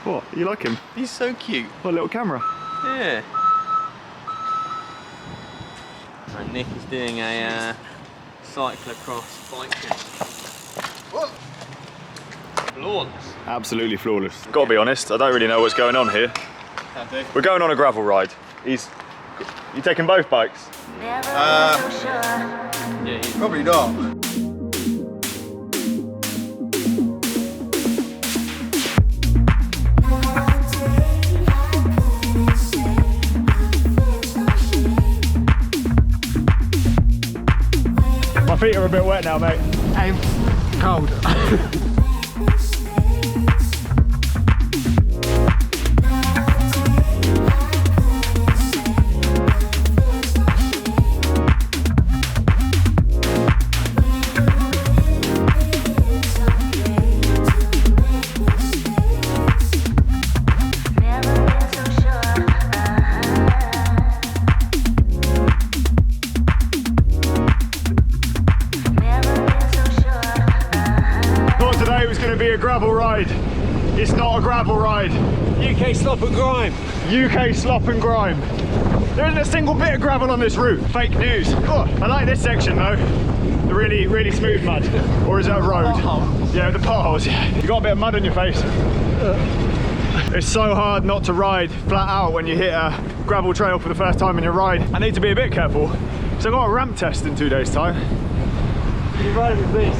What? You like him? He's so cute. What, a little camera? Yeah. And Nick is doing a cyclocross bike jump. Flawless. Absolutely flawless. Gotta be honest, I don't really know what's going on here. We're going on a gravel ride. You taking both bikes? Yeah, he's Probably not. My feet are a bit wet now, mate. I'm cold. A gravel ride. It's not a gravel ride. UK slop and grime. UK slop and grime. There isn't a single bit of gravel on this route. Fake news. Oh, I like this section though. The really, really smooth mud. Or is that a road? Yeah, the potholes. You got a bit of mud on your face. It's so hard not to ride flat out when you hit a gravel trail for the first time in your ride. I need to be a bit careful. So I've got a ramp test in 2 days' time. You're riding with this.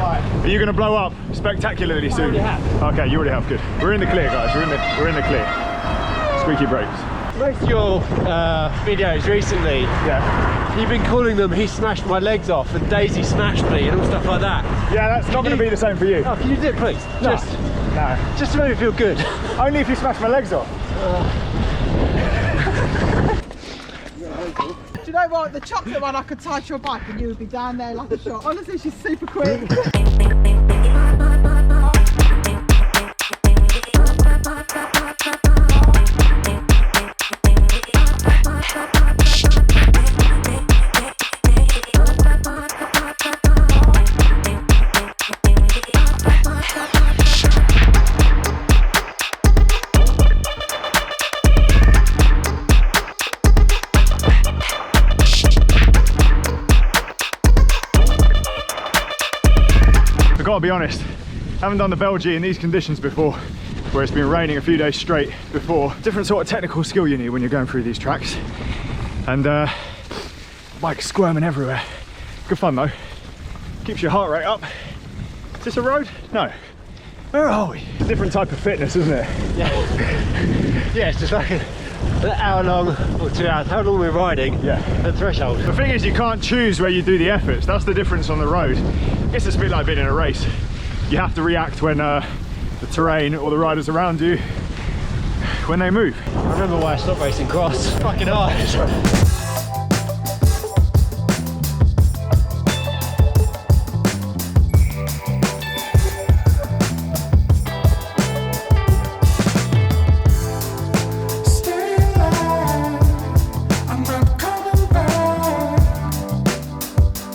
Are you going to blow up spectacularly soon? I already have. Okay, you already have. Good. We're in the clear, guys. We're in the clear. Squeaky brakes. Most of your videos recently, Yeah. you've been calling them "He smashed my legs off" and "Daisy smashed me" and all stuff like that. Yeah, that's not going to be the same for you. Oh, can you do it, please? No. No. Just to make me feel good. Only if you smash my legs off. Do you know what? The chocolate one, I could tie to your bike and you would be down there like a shot. Honestly, she's super quick. I've got to be honest, I haven't done the Belgian in these conditions before, where it's been raining a few days straight before. Different sort of technical skill you need when you're going through these tracks. And bike's squirming everywhere. Good fun though. Keeps your heart rate up. Is this a road? No. Where are we? It's a different type of fitness, isn't it? Yeah. Yeah, it's just like an hour long or 2 hours. How long we're riding? Yeah. The threshold. The thing is, you can't choose where you do the efforts. That's the difference on the road. I guess it's a bit like being in a race. You have to react when the terrain or the riders around you, when they move. I remember why I stopped racing cross. It's fucking hard.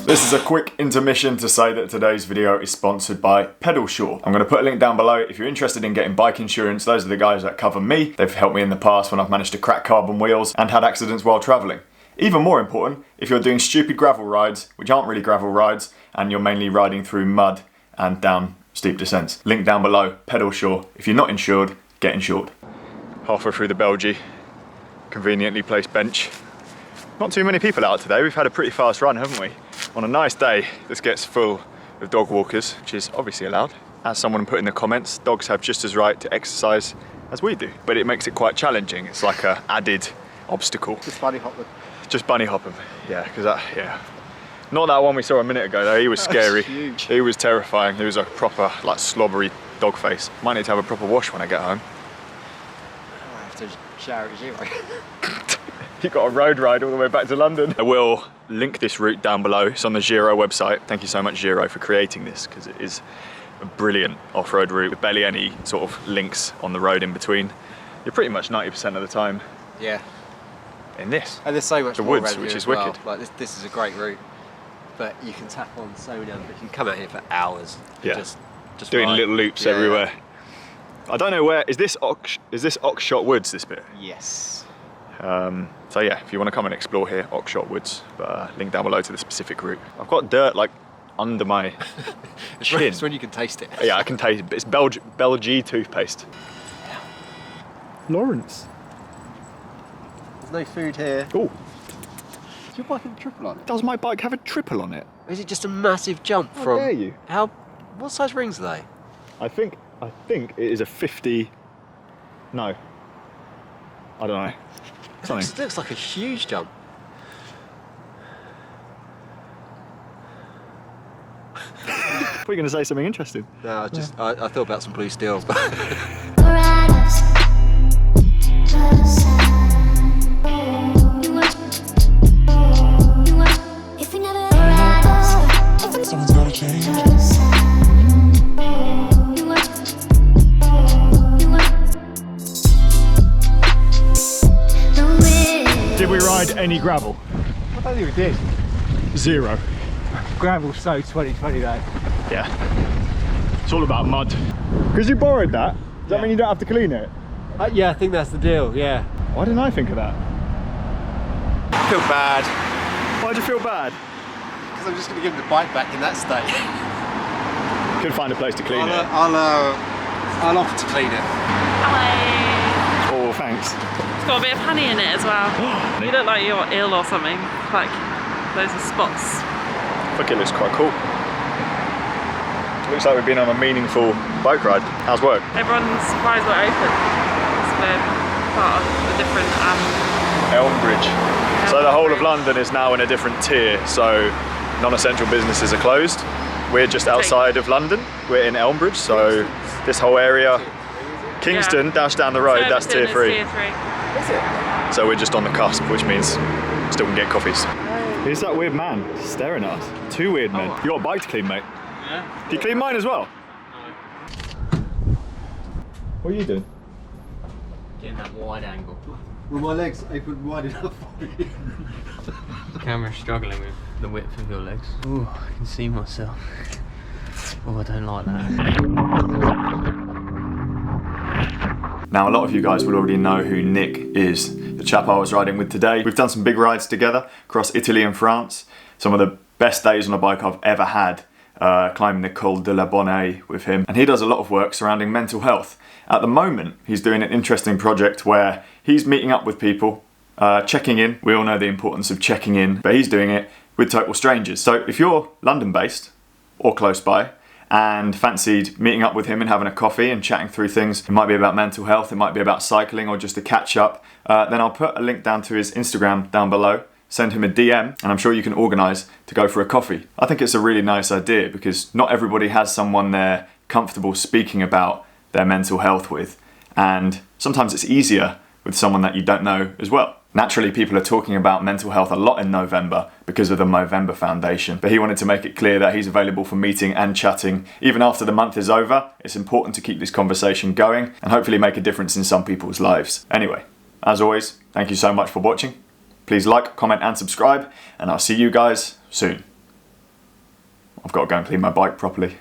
This is a quick intermission to say that today's video is sponsored by Pedalsure. I'm going to put a link down below if you're interested in getting bike insurance. Those are the guys that cover me. They've helped me in the past when I've managed to crack carbon wheels and had accidents while travelling. Even more important, if you're doing stupid gravel rides, which aren't really gravel rides, and you're mainly riding through mud and down steep descents. Link down below, Pedalsure. If you're not insured, get insured. Halfway through the Belgian, conveniently placed bench. Not too many people out today. We've had a pretty fast run, haven't we? On a nice day, this gets full of dog walkers, which is obviously allowed. As someone put in the comments, dogs have just as right to exercise as we do, but it makes it quite challenging. It's like a added obstacle. Just bunny hop them. Just bunny hop them, yeah, because yeah. Not that one we saw a minute ago though, he was scary. Huge. He was terrifying. He was a proper, like, slobbery dog face. Might need to have a proper wash when I get home. I have to shower at 0. You got a road ride all the way back to London. I will link this route down below. It's on the Giro website. Thank you so much, Giro, for creating this, because it is a brilliant off-road route with barely any sort of links on the road in between. You're pretty much 90% of the time Yeah. in this. And there's so much The more woods, around here which as is well. wicked. Like this is a great route, but you can tap on so many other. You can come out here for hours. Yeah. Just Doing ride. little loops Yeah. everywhere. I don't know where, is this Oxshott Woods, this bit? Yes. So yeah, if you want to come and explore here, Oxshott Woods, link down below to the specific route. I've got dirt like under my chin. It's when you can taste it. Yeah, I can taste it, but it's Belgie toothpaste. Lawrence. There's no food here. Oh, Does your bike have a triple on it? does my bike have a triple on it? Or is it just a massive jump How from... dare you? What size rings are they? I think it is a 50, no, I don't know. Something. It looks like a huge jump. I thought you were going to say something interesting. No, I thought about some blue steel. Did we ride any gravel? I don't think we did. 0. Gravel's so 2020 though. Yeah. It's all about mud. Because you borrowed that, does that mean you don't have to clean it? Yeah, I think that's the deal, yeah. Why didn't I think of that? I feel bad. Why'd you feel bad? Because I'm just going to give the bike back in that state. Could find a place to clean it. I'll offer to clean it. Hello. Oh, thanks. It's got a bit of honey in it as well. You look like you're ill or something. Like, those are spots. I think it looks quite cool. Looks like we've been on a meaningful bike ride. How's work? Everyone's surprised we're open. So we're part of a different Elmbridge. So the whole of London is now in a different tier. So non-essential businesses are closed. We're just outside of London. We're in Elmbridge. So this whole area, Kingston, dash down the road, that's tier 3. Tier 3. So we're just on the cusp, which means still can get coffees. Who's that weird man staring at us? 2 weird men. You got a bike to clean, mate? Yeah. Do you clean mine as well? No. What are you doing? Getting that wide angle. Were my legs open wide enough for you? The camera's struggling with the width of your legs. Oh, I can see myself. Oh, I don't like that. Now, a lot of you guys will already know who Nick is, the chap I was riding with today. We've done some big rides together across Italy and France. Some of the best days on a bike I've ever had, climbing the Col de la Bonne with him. And he does a lot of work surrounding mental health. At the moment, he's doing an interesting project where he's meeting up with people, checking in. We all know the importance of checking in, but he's doing it with total strangers. So if you're London-based or close by, and fancied meeting up with him and having a coffee and chatting through things, it might be about mental health, it might be about cycling or just a catch up, then I'll put a link down to his Instagram down below, send him a DM, and I'm sure you can organise to go for a coffee. I think it's a really nice idea because not everybody has someone they're comfortable speaking about their mental health with, and sometimes it's easier with someone that you don't know as well. Naturally, people are talking about mental health a lot in November because of the Movember Foundation, but he wanted to make it clear that he's available for meeting and chatting even after the month is over. It's important to keep this conversation going and hopefully make a difference in some people's lives. Anyway, as always, thank you so much for watching. Please like, comment and subscribe, and I'll see you guys soon. I've got to go and clean my bike properly.